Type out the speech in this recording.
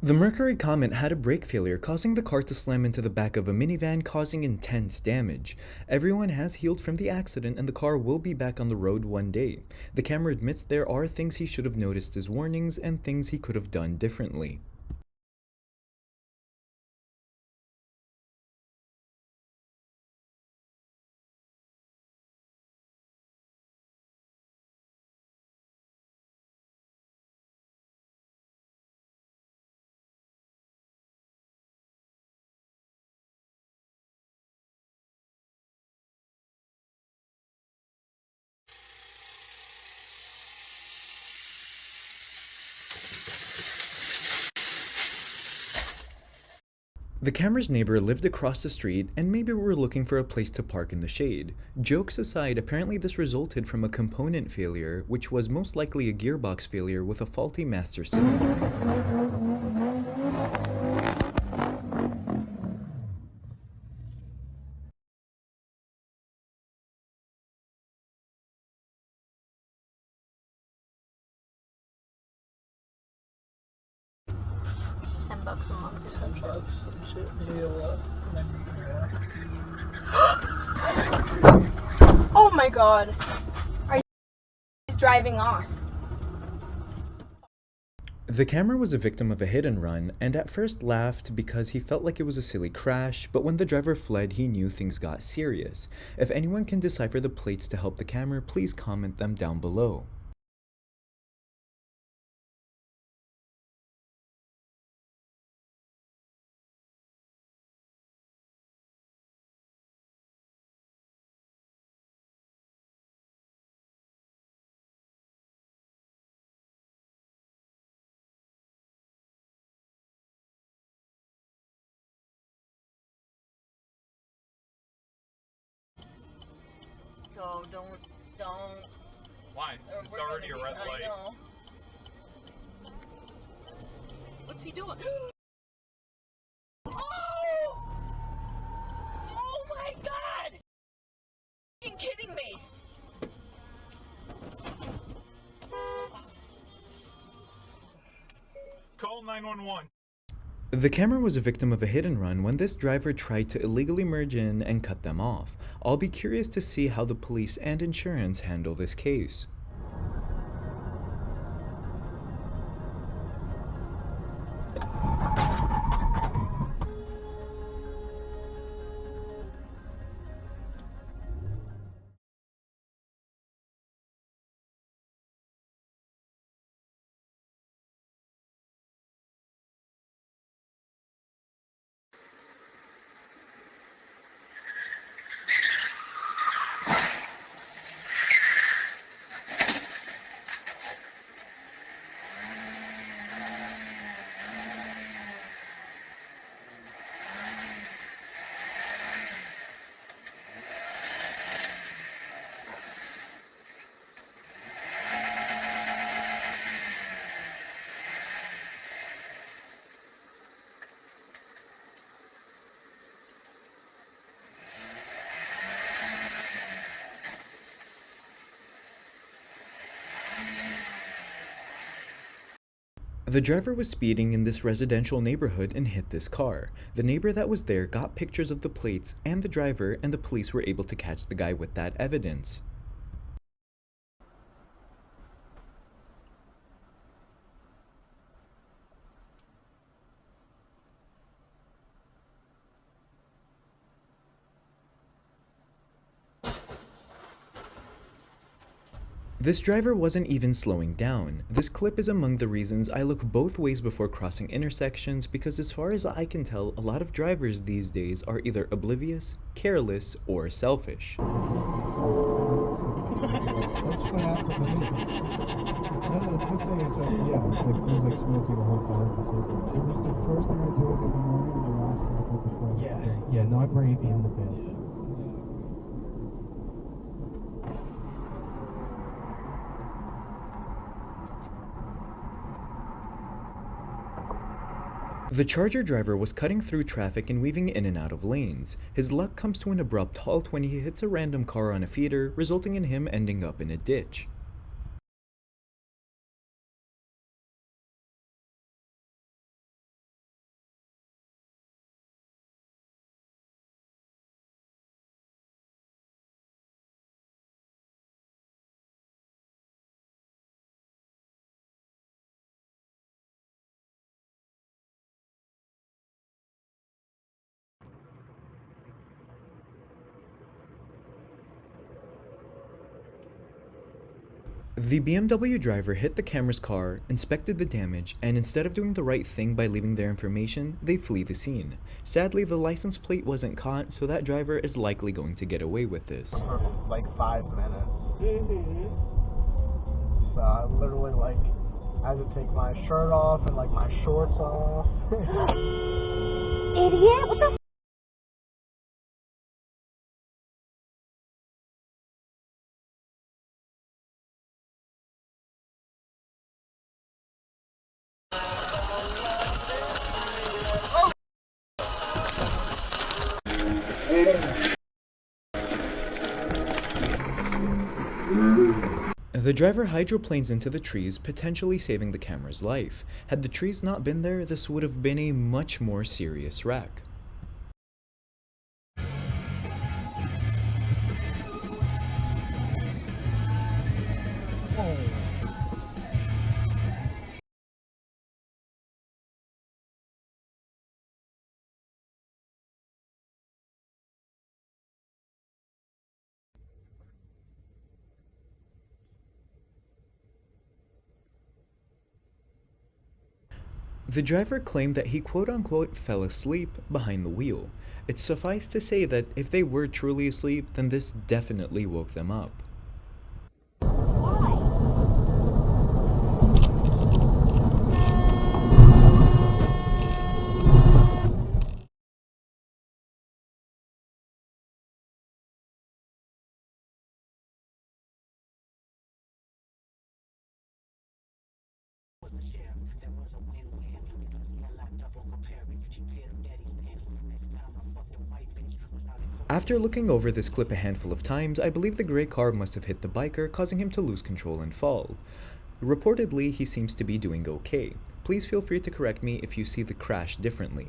The Mercury Comet had a brake failure, causing the car to slam into the back of a minivan, causing intense damage. Everyone has healed from the accident and the car will be back on the road one day. The camera admits there are things he should have noticed as warnings and things he could have done differently. The camera's neighbor lived across the street and maybe were looking for a place to park in the shade. Jokes aside, apparently this resulted from a component failure, which was most likely a gearbox failure with a faulty master cylinder. $10 a month. $10 and shit. Oh my god. Are you driving off? The camera was a victim of a hit and run, and at first laughed because he felt like it was a silly crash, but when the driver fled, he knew things got serious. If anyone can decipher the plates to help the camera, please comment them down below. No, don't. Why? It's already a red light. What's he doing? Oh! Oh my god! You're kidding me! Call 911. The camera was a victim of a hit and run when this driver tried to illegally merge in and cut them off. I'll be curious to see how the police and insurance handle this case. The driver was speeding in this residential neighborhood and hit this car. The neighbor that was there got pictures of the plates and the driver, and the police were able to catch the guy with that evidence. This driver wasn't even slowing down. This clip is among the reasons I look both ways before crossing intersections, because as far as I can tell, a lot of drivers these days are either oblivious, careless, or selfish. Let's try out the say it's like, yeah, it's like feels like smoking a whole car. It's like, it was the first thing I drove in the morning and the last thing I drove before. Yeah, no, I bring it in the bed. The Charger driver was cutting through traffic and weaving in and out of lanes. His luck comes to an abrupt halt when he hits a random car on a feeder, resulting in him ending up in a ditch. The BMW driver hit the camera's car, inspected the damage, and instead of doing the right thing by leaving their information, they flee the scene. Sadly, the license plate wasn't caught, so that driver is likely going to get away with this. For like 5 minutes. So I literally like had to take my shirt off and like my shorts off. Idiot! What the The driver hydroplanes into the trees, potentially saving the camera's life. Had the trees not been there, this would have been a much more serious wreck. The driver claimed that he quote-unquote fell asleep behind the wheel. It's suffice to say that if they were truly asleep, then this definitely woke them up. After looking over this clip a handful of times, I believe the gray car must have hit the biker, causing him to lose control and fall. Reportedly, he seems to be doing okay. Please feel free to correct me if you see the crash differently.